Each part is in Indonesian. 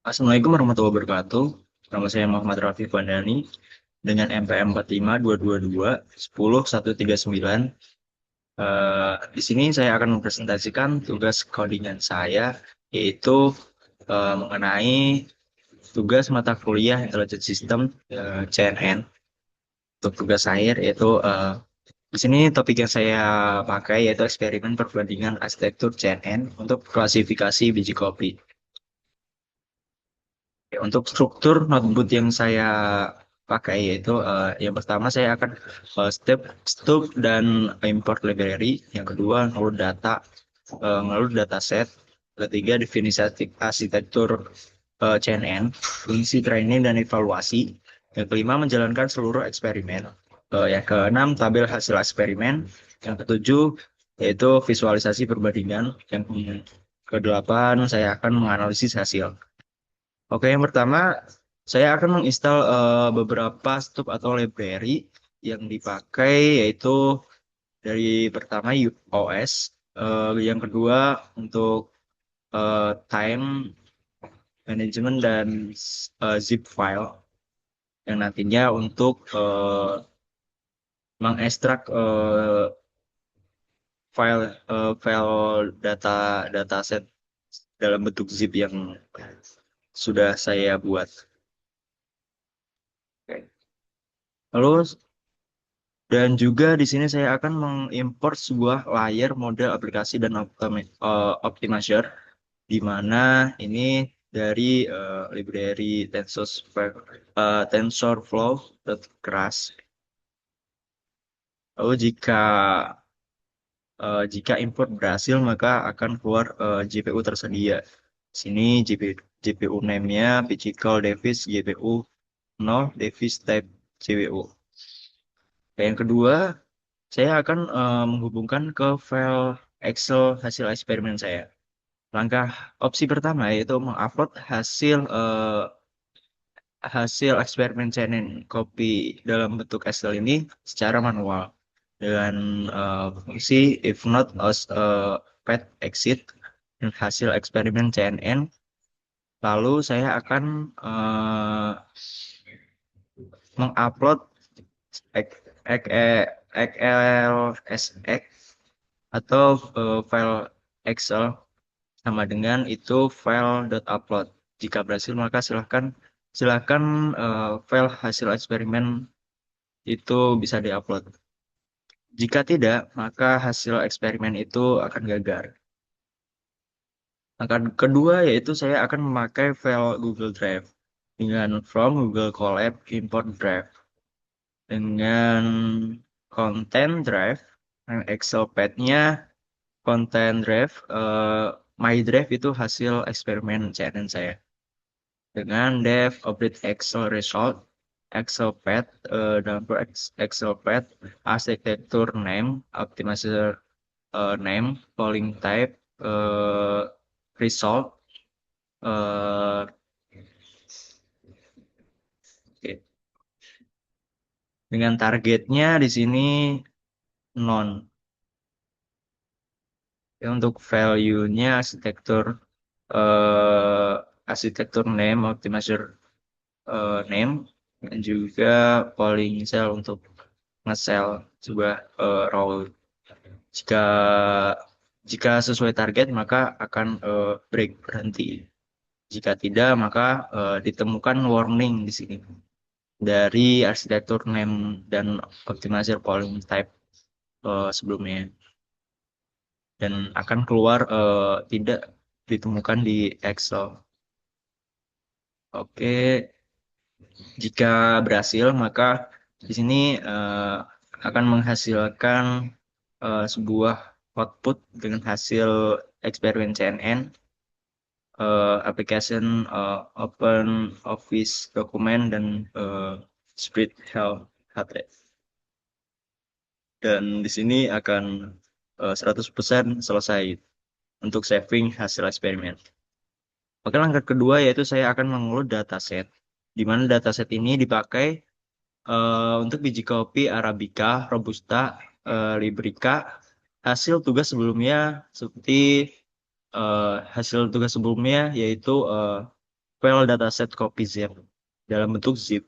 Assalamualaikum warahmatullahi wabarakatuh. Nama saya Muhammad Rafi Vandani dengan MPM 45222 10 139. Di sini saya akan mempresentasikan tugas codingan saya, yaitu mengenai tugas mata kuliah Intelligent System CNN. Untuk tugas akhir yaitu di sini topik yang saya pakai yaitu eksperimen perbandingan arsitektur CNN untuk klasifikasi biji kopi. Ya, untuk struktur notebook yang saya pakai yaitu yang pertama saya akan step step dan import library, yang kedua ngeload dataset, ketiga definisi arsitektur CNN, fungsi training dan evaluasi, yang kelima menjalankan seluruh eksperimen, yang keenam tabel hasil eksperimen, yang ketujuh yaitu visualisasi perbandingan, yang kedelapan saya akan menganalisis hasil. Oke, yang pertama saya akan menginstal beberapa stub atau library yang dipakai, yaitu dari pertama UOS, yang kedua untuk time management dan zip file, yang nantinya untuk mengekstrak file data dataset dalam bentuk zip yang sudah saya buat. Oke. Lalu dan juga di sini saya akan mengimport sebuah layer model aplikasi dan optimizer, di mana ini dari library TensorFlow.Keras. Lalu jika import berhasil, maka akan keluar GPU tersedia. Sini GPU name-nya physical device GPU 0 device type CPU. Yang kedua, saya akan menghubungkan ke file Excel hasil eksperimen saya. Langkah opsi pertama yaitu mengupload hasil eksperimen CNN copy dalam bentuk Excel ini secara manual dengan fungsi if not as path exit dan hasil eksperimen CNN. Lalu saya akan mengupload XLSX atau file Excel sama dengan itu file.upload. Jika berhasil, maka silakan file hasil eksperimen itu bisa diupload. Jika tidak, maka hasil eksperimen itu akan gagal. Langkah kedua yaitu saya akan memakai file Google Drive dengan from Google Colab import drive dengan content drive yang Excel pad-nya content drive, my drive itu hasil eksperimen CNN saya dengan dev update Excel result, Excel pad, dapur Excel pad, arsitektur name, optimizer name, polling type, result, eh, oke. Dengan targetnya di sini non. Ya, untuk value-nya eh, arsitektur name, optimizer name, dan juga polling cell untuk nge-sell sebuah role. Jika jika sesuai target maka akan break berhenti. Jika tidak maka ditemukan warning di sini dari arsitektur name dan optimizer polling type sebelumnya, dan akan keluar tidak ditemukan di Excel. Oke, jika berhasil maka di sini akan menghasilkan sebuah output dengan hasil eksperimen CNN, application Open Office dokumen dan Spread Health HT. Dan di sini akan 100% selesai untuk saving hasil eksperimen. Oke, langkah kedua yaitu saya akan mengunduh dataset, di mana dataset ini dipakai untuk biji kopi Arabica, Robusta, Liberica, hasil tugas sebelumnya seperti hasil tugas sebelumnya yaitu file dataset copy zip dalam bentuk zip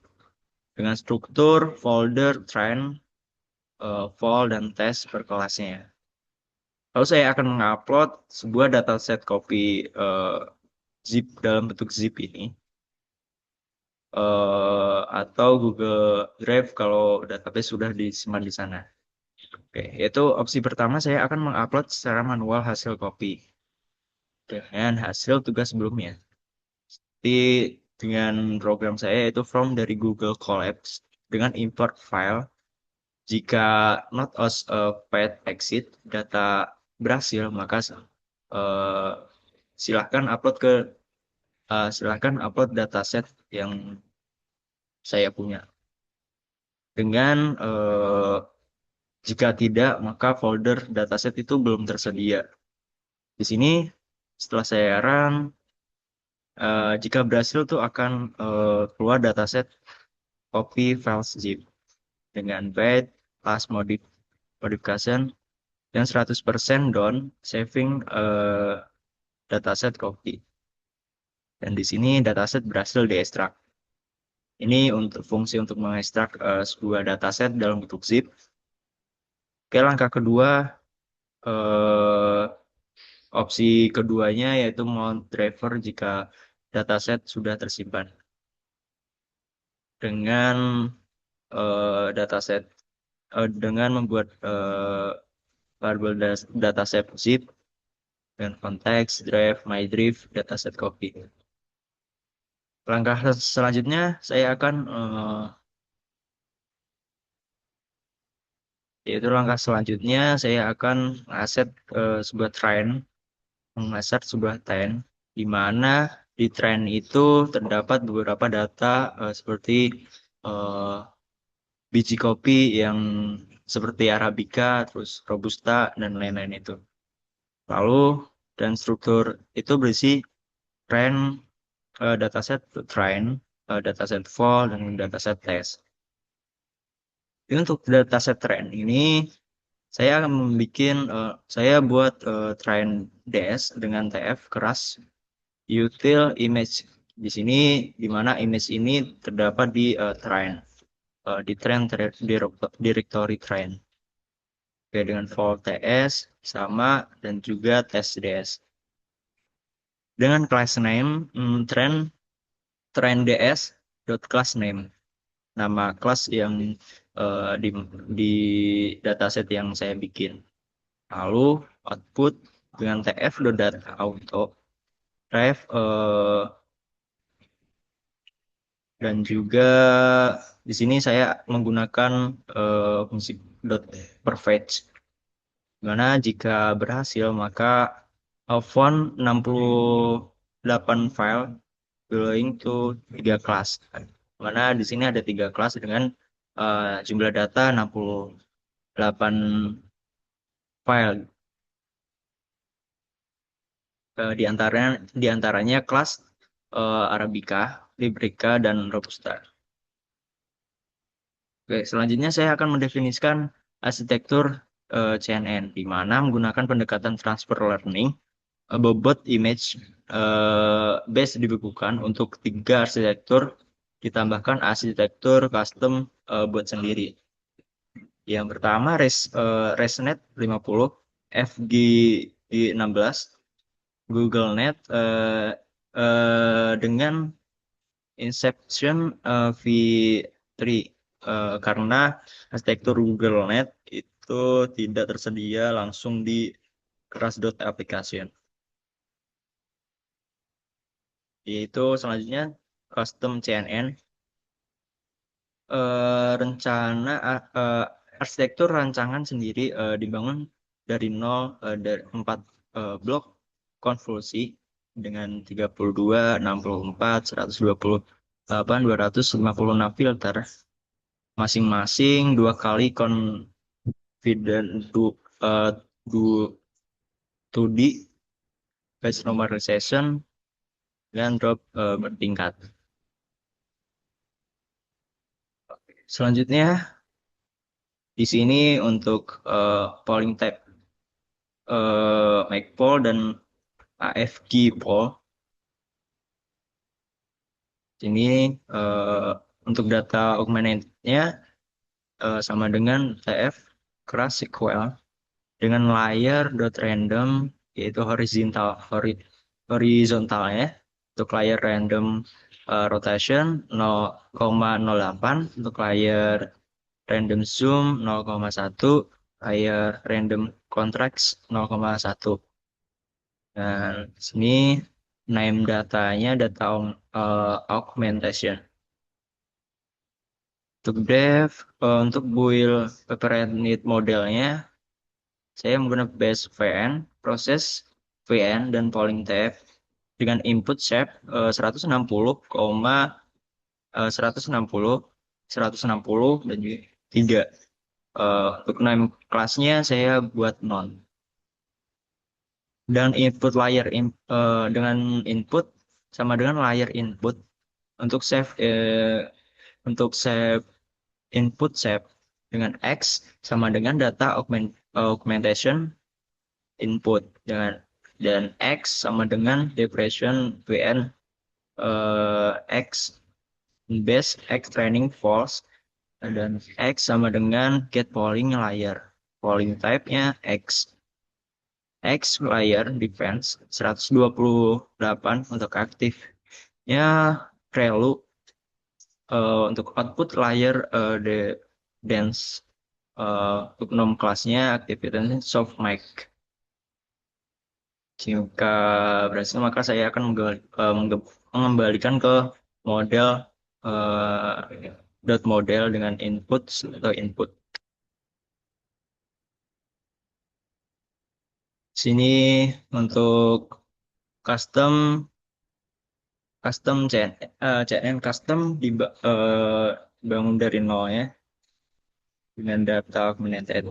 dengan struktur folder, trend, vol, dan test per kelasnya. Lalu saya akan mengupload sebuah dataset copy eh, zip dalam bentuk zip ini atau Google Drive kalau database sudah disimpan di sana. Oke, yaitu opsi pertama saya akan mengupload secara manual hasil copy dengan hasil tugas sebelumnya. Di dengan program saya yaitu from dari Google Colabs dengan import file. Jika not as a path exit data berhasil, maka eh, silahkan upload dataset yang saya punya. Dengan jika tidak, maka folder dataset itu belum tersedia. Di sini setelah saya run, jika berhasil tuh akan keluar dataset copy files zip dengan byte last modification dan 100% down saving dataset copy. Dan di sini dataset berhasil diekstrak. Ini untuk fungsi untuk mengekstrak sebuah dataset dalam bentuk zip. Oke, langkah kedua, eh, opsi keduanya yaitu mount driver jika dataset sudah tersimpan. Dengan dataset dengan membuat variabel dataset zip dengan konteks drive my drive dataset copy. Langkah selanjutnya saya akan yaitu langkah selanjutnya saya akan aset sebuah train, mengaset sebuah train di mana di train itu terdapat beberapa data seperti eh, biji kopi yang seperti Arabica, terus Robusta dan lain-lain itu. Lalu dan struktur itu berisi train, dataset train, dataset vol dan dataset test. Jadi untuk dataset train ini saya akan saya buat train DS dengan TF keras util image. Di sini di mana image ini terdapat di train di train directory train. Oke, dengan vol TS sama dan juga test DS. Dengan class name train DS dot class name. Nama kelas yang di dataset yang saya bikin. Lalu output dengan tf.data auto ref dan juga di sini saya menggunakan fungsi dot per fetch. Dimana jika berhasil maka font 68 file belonging to 3 kelas. Mana di sini ada 3 kelas dengan jumlah data 68 file. Di antaranya kelas Arabica, Librica, dan Robusta. Oke, selanjutnya saya akan mendefinisikan arsitektur CNN, di mana menggunakan pendekatan transfer learning, bobot image base dibekukan untuk 3 arsitektur, ditambahkan arsitektur custom buat sendiri. Yang pertama ResNet 50, FG 16, Google Net dengan Inception v3 karena arsitektur Google Net itu tidak tersedia langsung di keras.application. Yaitu selanjutnya custom CNN arsitektur rancangan sendiri dibangun dari nol dari 4 blok konvolusi dengan 32, 64, 128, 256 filter masing-masing 2 kali confident uh, do 2D base normalization dan drop bertingkat. Selanjutnya di sini untuk polling type make poll dan AFG poll Sini eh, untuk data augmented-nya sama dengan TF keras SQL dengan layer dot random yaitu horizontalnya untuk layer random rotation 0,08, untuk layer random zoom 0,1, layer random contrast 0,1. Dan sini name datanya data augmentation. Untuk dev, untuk build prepared modelnya, saya menggunakan base VN, proses VN, dan polling type dengan input shape 160, 160, 160, dan juga 3. Untuk name kelasnya saya buat non. Dan input dengan input sama dengan layer input untuk save input shape dengan X sama dengan data augmentation input dengan dan X sama dengan depression VN X base X training false dan X sama dengan get polling layer, polling type-nya X layer defense 128 untuk aktifnya prelude, untuk output layer the dance, untuk nom kelasnya aktivitasnya soft mic. Jika berhasil maka saya akan mengembalikan ke model dot model dengan input atau input. Sini untuk custom custom CNN custom dibangun dari nol ya dengan data augmented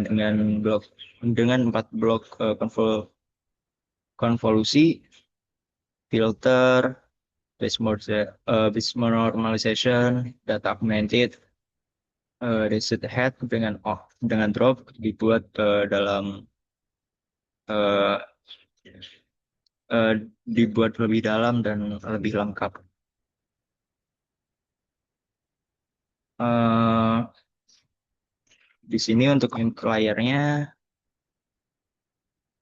dengan blok dengan 4 blok konvolusi, filter, base normalization, data augmented, reset head dengan off dengan drop dibuat dalam eh, eh, dibuat lebih dalam dan lebih lengkap. Eh, di sini untuk input layernya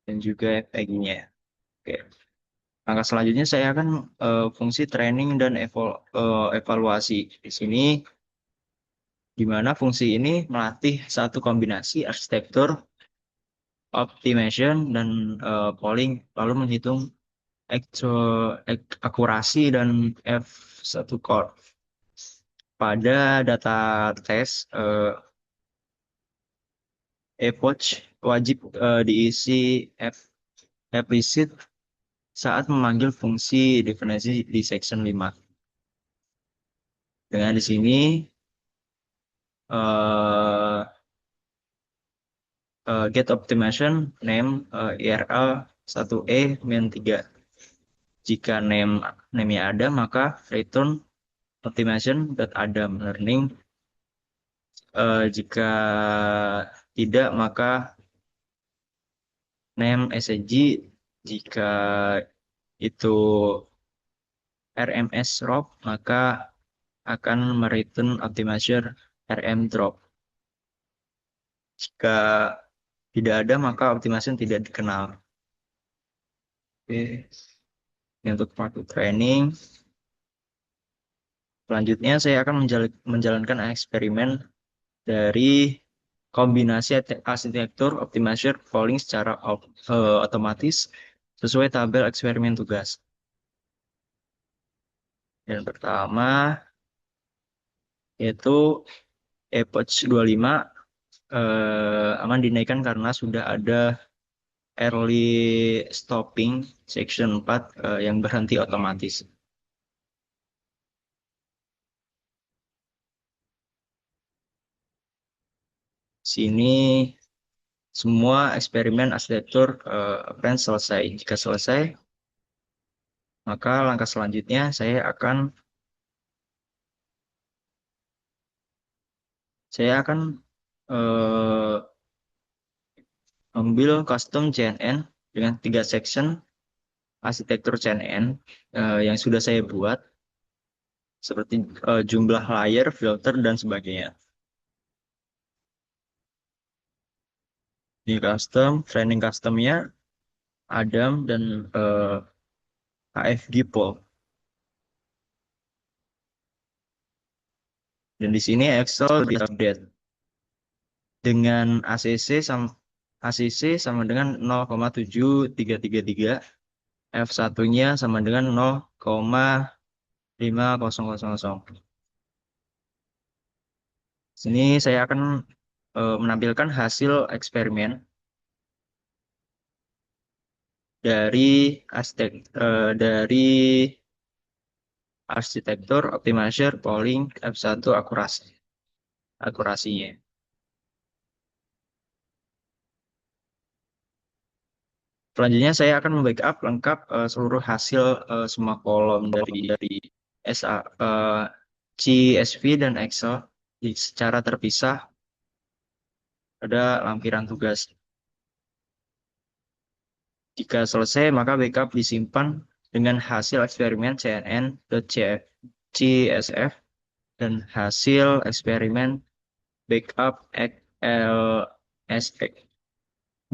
dan juga FAQ-nya. Oke. Langkah selanjutnya saya akan fungsi training dan evaluasi. Di sini di mana fungsi ini melatih satu kombinasi arsitektur, optimization, dan polling, lalu menghitung akurasi dan F1 core. Pada data tes, epoch wajib diisi explicit saat memanggil fungsi definisi di section 5. Dengan di sini eh, get optimization name IRL 1E min 3. Jika name-nya ada, maka return optimization Adam learning. Jika tidak, maka name SG. Jika itu RMS drop, maka akan mereturn optimizer RM drop. Jika tidak ada, maka optimization tidak dikenal. Oke. Ini untuk part training. Selanjutnya saya akan menjalankan eksperimen dari kombinasi arsitektur optimizer polling secara otomatis sesuai tabel eksperimen tugas. Yang pertama yaitu epoch 25 aman dinaikkan karena sudah ada early stopping section 4 yang berhenti otomatis. Sini semua eksperimen arsitektur akan selesai. Jika selesai, maka langkah selanjutnya saya akan eh, ambil custom CNN dengan 3 section arsitektur CNN yang sudah saya buat. seperti jumlah layer, filter, dan sebagainya. Di custom, training customnya Adam dan AFG Pool. Dan di sini Excel diupdate dengan ACC sama dengan 0,7333, F1-nya sama dengan 0,5000. Sini saya akan menampilkan hasil eksperimen dari dari arsitektur, optimizer, polling, F1 akurasinya. Selanjutnya saya akan membackup lengkap seluruh hasil semua kolom dari SA, CSV dan Excel secara terpisah pada lampiran tugas. Jika selesai, maka backup disimpan dengan hasil eksperimen cnn.csf dan hasil eksperimen backup LSX.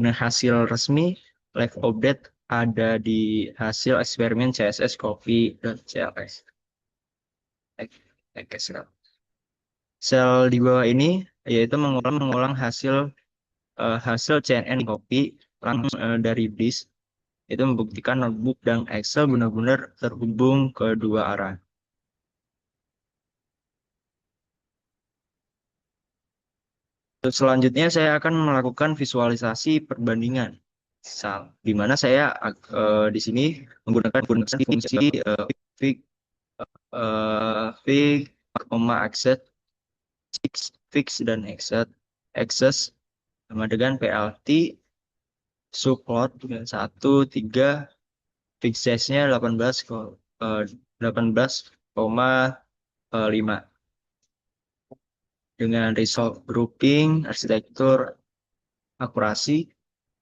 Nah, hasil resmi live update ada di hasil eksperimen CSS copy.cls. Sel di bawah ini yaitu mengulang hasil CNN copy dari BLIS. Itu membuktikan notebook dan Excel benar-benar terhubung ke dua arah. Terus selanjutnya saya akan melakukan visualisasi perbandingan. Di mana saya di sini menggunakan fungsi fig, fig, access, fix dan access sama dengan PLT support dengan 1 3 fix size-nya 18,5 dengan result grouping arsitektur akurasi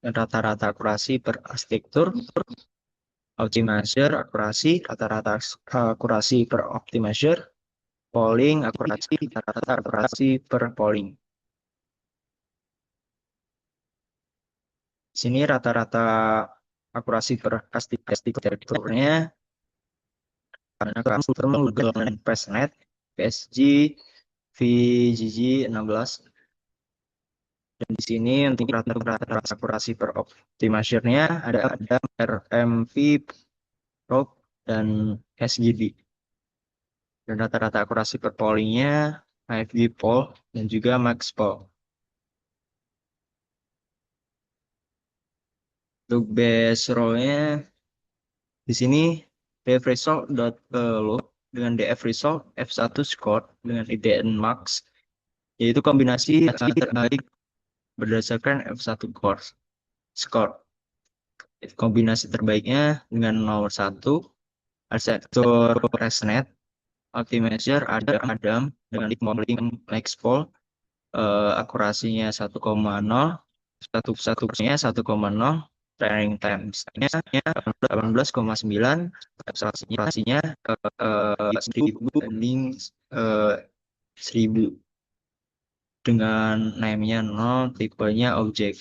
dan rata-rata akurasi per arsitektur, optimizer akurasi rata-rata akurasi per optimizer, polling akurasi rata-rata akurasi per polling. Di sini rata-rata akurasi per arsitekturnya karena komputer menggunakan PassNet, PSG, VGG 16. Dan di sini untuk rata-rata akurasi per optimizernya ada RMV, Probe, dan SGB. Dan rata-rata akurasi per pollingnya AFG poll dan juga max poll. Untuk base row-nya di sini dfresult.load dengan dfresult F1 score dengan IDN max, yaitu kombinasi terbaik berdasarkan F1 score. Kombinasi terbaiknya dengan nomor 1 arsitektur ResNet, optimizer Adam dengan polling maxpol, akurasinya 1,0, satu-satunya 1,0, training time-nya 18,9, akurasinya 1000 banding 1000 dengan name-nya 0, tipenya objek.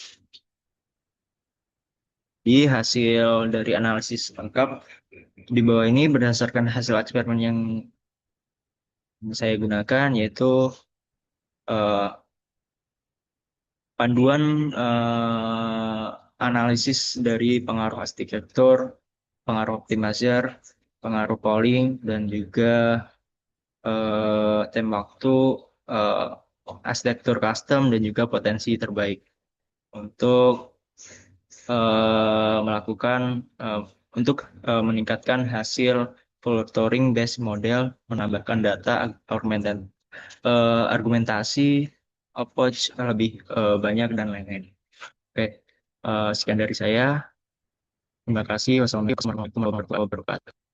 Di hasil dari analisis lengkap di bawah ini berdasarkan hasil eksperimen yang saya gunakan, yaitu eh, panduan analisis dari pengaruh arsitektur, pengaruh optimizer, pengaruh polling, dan juga tempo waktu, eh, arsitektur custom, dan juga potensi terbaik untuk melakukan eh, untuk meningkatkan hasil filtering based model, menambahkan data argumentasi, approach lebih banyak dan lain-lain. Oke, sekian dari saya. Terima kasih. Wassalamualaikum warahmatullahi wabarakatuh.